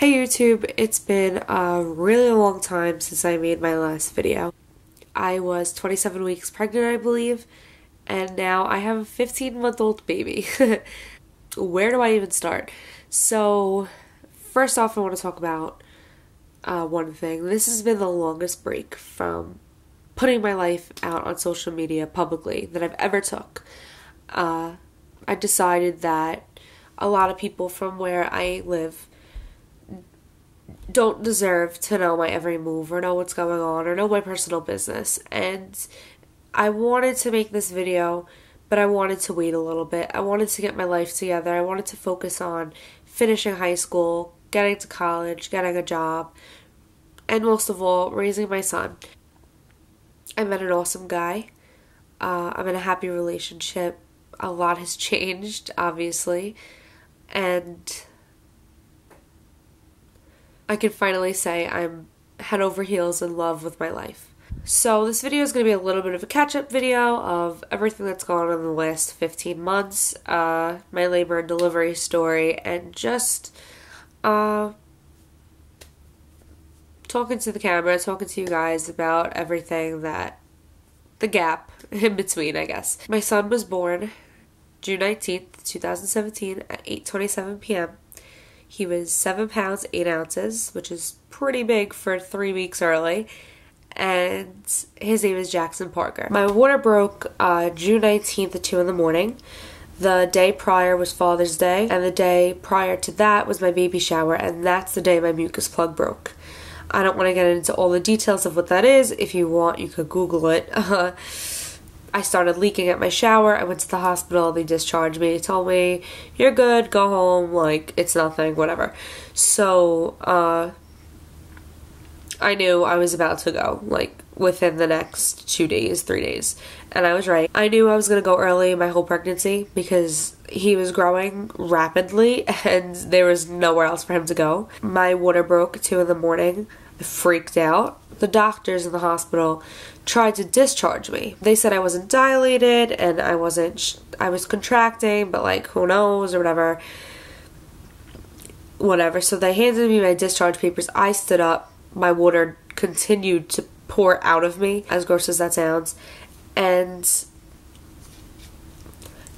Hey YouTube, it's been a really long time since I made my last video. I was 27 weeks pregnant, I believe, and now I have a 15-month-old baby. Where do I even start? So, first off, I want to talk about one thing. This has been the longest break from putting my life out on social media publicly that I've ever took. I decided that a lot of people from where I live don't deserve to know my every move or know what's going on or know my personal business, and I wanted to make this video, but I wanted to wait a little bit. I wanted to get my life together. I wanted to focus on finishing high school, getting to college, getting a job, and most of all, raising my son. I met an awesome guy. I'm in a happy relationship. A lot has changed, obviously, and I can finally say I'm head over heels in love with my life. So this video is going to be a little bit of a catch-up video of everything that's gone on in the last 15 months, my labor and delivery story, and just talking to the camera, talking to you guys about everything that, the gap in between, I guess. My son was born June 19th, 2017 at 8:27 p.m. He was 7 pounds, 8 ounces, which is pretty big for 3 weeks early, and his name is Jackson Parker. My water broke June 19th at 2 in the morning. The day prior was Father's Day, and the day prior to that was my baby shower, and that's the day my mucus plug broke. I don't want to get into all the details of what that is. If you want, you could Google it. I started leaking at my shower. I went to the hospital. They discharged me. They told me, you're good, go home, like, it's nothing, whatever. So, I knew I was about to go, like, within the next 2 days, 3 days. And I was right. I knew I was going to go early my whole pregnancy because he was growing rapidly and there was nowhere else for him to go. My water broke at 2 in the morning. I freaked out. The doctors in the hospital tried to discharge me. They said I wasn't dilated and I was contracting, but like, who knows or whatever. So they handed me my discharge papers. I stood up. My water continued to pour out of me, as gross as that sounds. And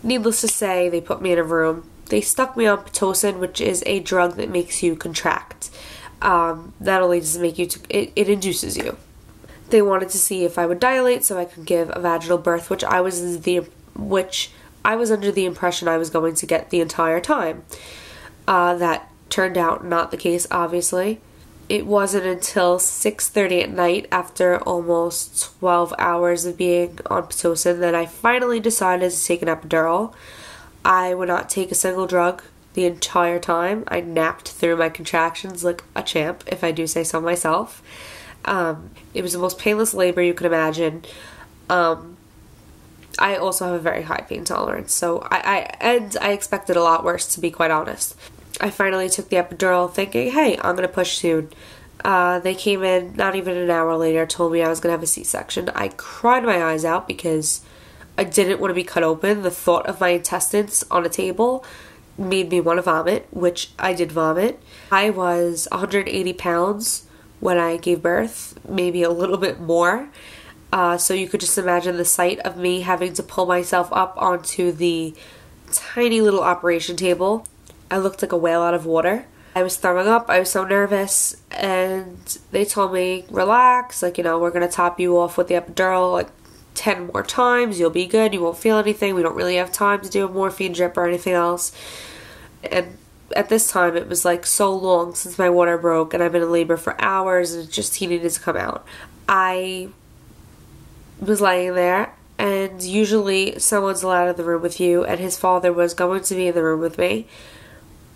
needless to say, they put me in a room. They stuck me on Pitocin, which is a drug that makes you contract. Not only does it make you, it induces you. They wanted to see if I would dilate so I could give a vaginal birth, which I was under the impression I was going to get the entire time. That turned out not the case, obviously. It wasn't until 6:30 at night, after almost 12 hours of being on Pitocin, that I finally decided to take an epidural. I would not take a single drug the entire time. I napped through my contractions like a champ, if I do say so myself. It was the most painless labor you could imagine. I also have a very high pain tolerance, so I expected a lot worse, to be quite honest. I finally took the epidural thinking, hey, I'm going to push soon. They came in not even an hour later, told me I was going to have a C-section. I cried my eyes out because I didn't want to be cut open. The thought of my intestines on a table made me want to vomit, which I did vomit. I was 180 pounds when I gave birth, maybe a little bit more. So you could just imagine the sight of me having to pull myself up onto the tiny little operation table. I looked like a whale out of water. I was throwing up. I was so nervous, and they told me, relax, like, you know, we're going to top you off with the epidural like 10 more times. You'll be good. You won't feel anything. We don't really have time to do a morphine drip or anything else. And at this time, it was like so long since my water broke, and I've been in labor for hours, and he needed to come out. I was laying there, and usually someone's allowed in the room with you, and his father was going to be in the room with me.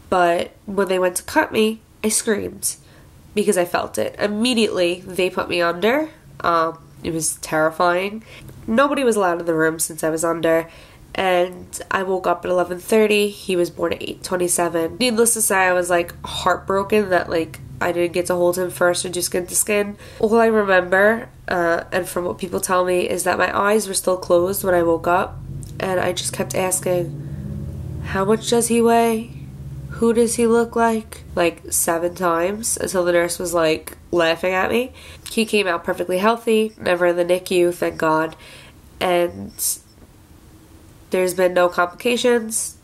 But when they went to cut me, I screamed because I felt it. Immediately, they put me under. It was terrifying. Nobody was allowed in the room since I was under, and I woke up at 11:30. He was born at 8:27. Needless to say, I was like heartbroken that like I didn't get to hold him first or do skin to skin. All I remember, and from what people tell me, is that my eyes were still closed when I woke up, and I just kept asking, how much does he weigh? who does he look like 7 times, until the nurse was like laughing at me. He came out perfectly healthy, never in the NICU, thank God, and there's been no complications.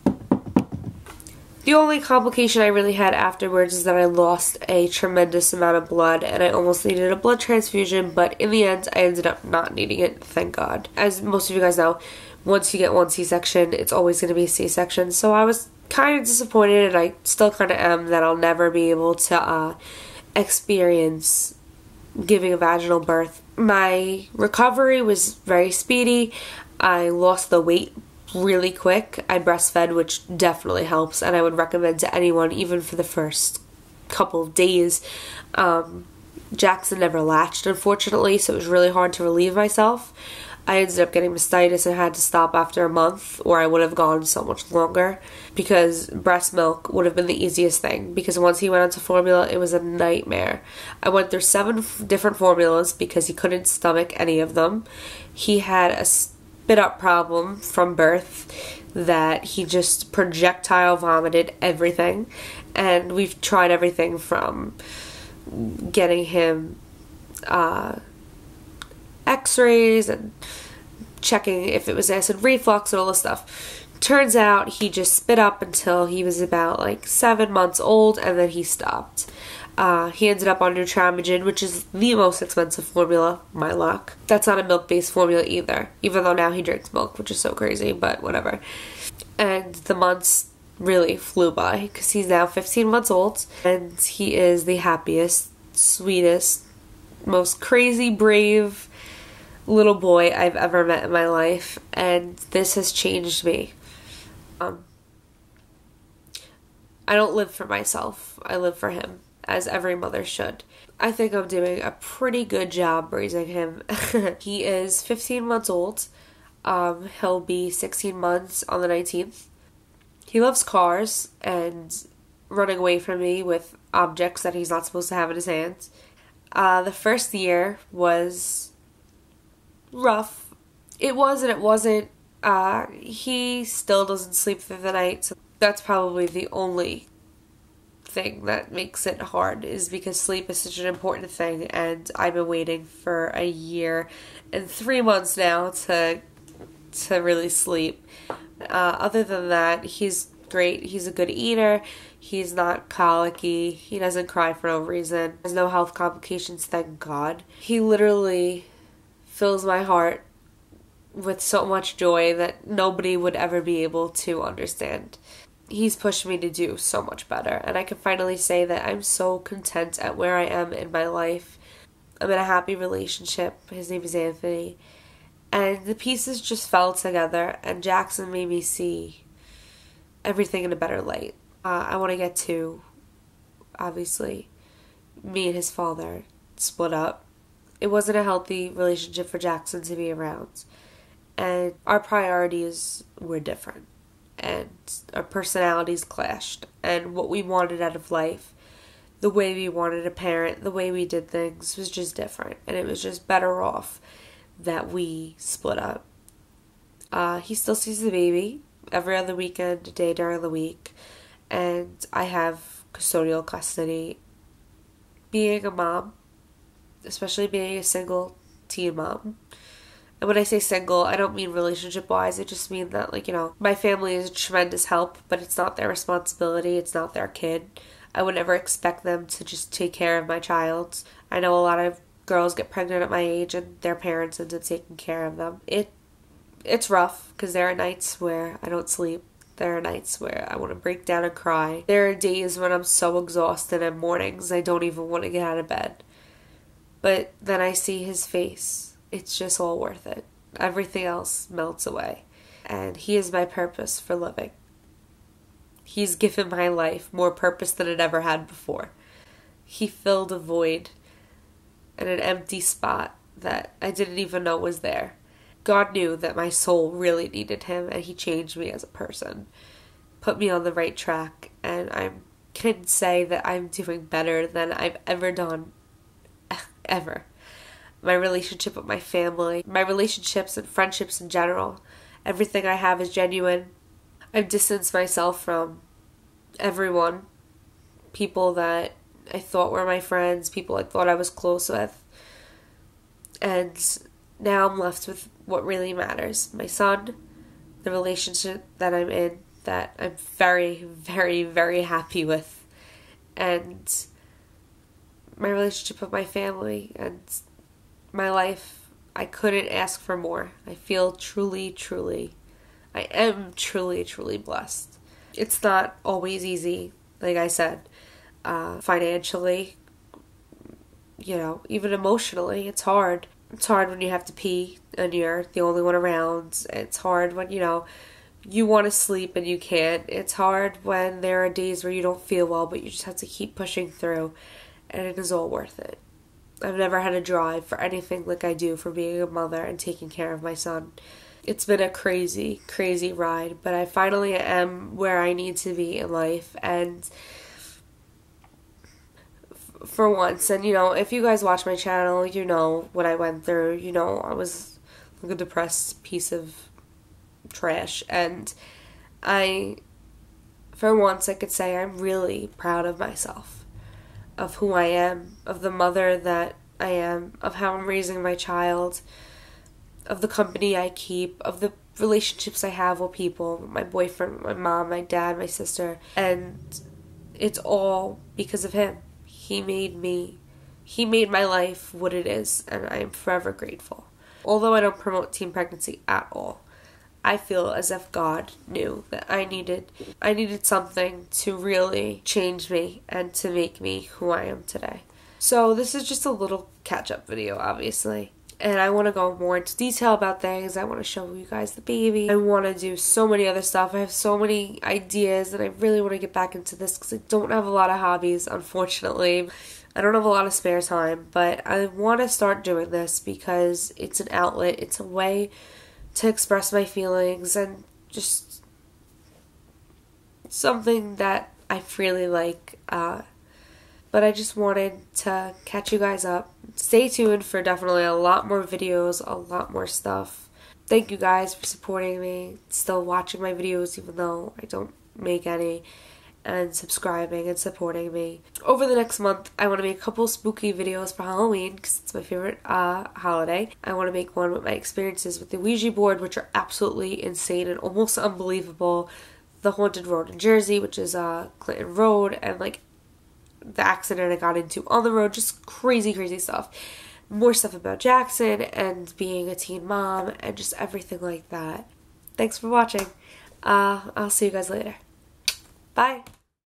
The only complication I really had afterwards is that I lost a tremendous amount of blood and I almost needed a blood transfusion, but in the end I ended up not needing it, thank God. As most of you guys know, once you get one C-section, it's always going to be a C-section, so I was kind of disappointed, and I still kind of am, that I'll never be able to experience giving a vaginal birth. My recovery was very speedy. I lost the weight really quick. I breastfed, which definitely helps, and I would recommend to anyone, even for the first couple of days. Jackson never latched, unfortunately, so it was really hard to relieve myself. I ended up getting mastitis and had to stop after a month, or I would have gone so much longer, because breast milk would have been the easiest thing, because once he went onto formula, it was a nightmare. I went through 7 different formulas because he couldn't stomach any of them. He had a spit up problem from birth that he just projectile vomited everything, and we've tried everything from getting him x-rays and checking if it was acid reflux and all this stuff. Turns out he just spit up until he was about like 7 months old, and then he stopped. He ended up on Nutramigen, which is the most expensive formula, my luck. That's not a milk-based formula either, even though now he drinks milk, which is so crazy, but whatever. And the months really flew by, because he's now 15 months old, and he is the happiest, sweetest, most crazy, brave little boy I've ever met in my life, and this has changed me. I don't live for myself, I live for him, as every mother should. I think I'm doing a pretty good job raising him. He is 15 months old. He'll be 16 months on the 19th. He loves cars and running away from me with objects that he's not supposed to have in his hands. The first year was rough. It was and it wasn't. He still doesn't sleep through the night, so that's probably the only thing that makes it hard, is because sleep is such an important thing, and I've been waiting for a year and 3 months now to really sleep. Other than that, he's great. He's a good eater. He's not colicky. He doesn't cry for no reason. There's no health complications, thank God. He literally fills my heart with so much joy that nobody would ever be able to understand. He's pushed me to do so much better, and I can finally say that I'm so content at where I am in my life. I'm in a happy relationship. His name is Anthony, and the pieces just fell together, and Jackson made me see everything in a better light. I want to get to, obviously, me and his father split up. It wasn't a healthy relationship for Jackson to be around, and our priorities were different, and our personalities clashed, and what we wanted out of life, the way we wanted a parent, the way we did things was just different, and it was just better off that we split up. He still sees the baby every other weekend, a day during the week, and I have custodial custody. Being a mom, especially being a single teen mom, and when I say single, I don't mean relationship-wise, I just mean that, like, you know, my family is a tremendous help, but it's not their responsibility, it's not their kid. I would never expect them to just take care of my child. I know a lot of girls get pregnant at my age and their parents end up taking care of them. It's rough, because there are nights where I don't sleep. There are nights where I want to break down and cry. There are days when I'm so exhausted, and mornings I don't even want to get out of bed. But then I see his face. It's just all worth it. Everything else melts away. And he is my purpose for living. He's given my life more purpose than it ever had before. He filled a void and an empty spot that I didn't even know was there. God knew that my soul really needed him, and he changed me as a person, put me on the right track, and I can say that I'm doing better than I've ever done, ever. My relationship with my family, my relationships and friendships in general, everything I have is genuine. I've distanced myself from everyone. People that I thought were my friends, people I thought I was close with. And now I'm left with what really matters. My son, the relationship that I'm in, that I'm very, very, very happy with. And my relationship with my family and my life. I couldn't ask for more. I feel truly, I am truly blessed. It's not always easy, like I said, financially, even emotionally, it's hard. It's hard when you have to pee and you're the only one around. It's hard when, you want to sleep and you can't. It's hard when there are days where you don't feel well, but you just have to keep pushing through, and it is all worth it. I've never had a drive for anything like I do for being a mother and taking care of my son. It's been a crazy, crazy ride, but I finally am where I need to be in life, and for once, and if you guys watch my channel, you know what I went through. I was like a depressed piece of trash, and for once I could say I'm really proud of myself, of who I am, of the mother that I am, of how I'm raising my child, of the company I keep, of the relationships I have with people, my boyfriend, my mom, my dad, my sister, and it's all because of him. He made my life what it is, and I am forever grateful. Although I don't promote teen pregnancy at all, I feel as if God knew that I needed something to really change me and to make me who I am today. So this is just a little catch-up video, obviously. And I want to go more into detail about things. I want to show you guys the baby. I want to do so many other stuff. I have so many ideas, and I really want to get back into this because I don't have a lot of hobbies, unfortunately. I don't have a lot of spare time, but I want to start doing this because it's an outlet. It's a way to express my feelings and just something that I really like. But I just wanted to catch you guys up. Stay tuned for definitely a lot more videos, a lot more stuff. Thank you guys for supporting me, still watching my videos even though I don't make any, and subscribing and supporting me. Over the next month, I want to make a couple spooky videos for Halloween because it's my favorite holiday. I want to make one with my experiences with the Ouija board, which are absolutely insane and almost unbelievable. The Haunted Road in Jersey, which is Clinton Road, and like the accident I got into on the road, just crazy, crazy stuff. More stuff about Jackson and being a teen mom and just everything like that. Thanks for watching. I'll see you guys later. Bye.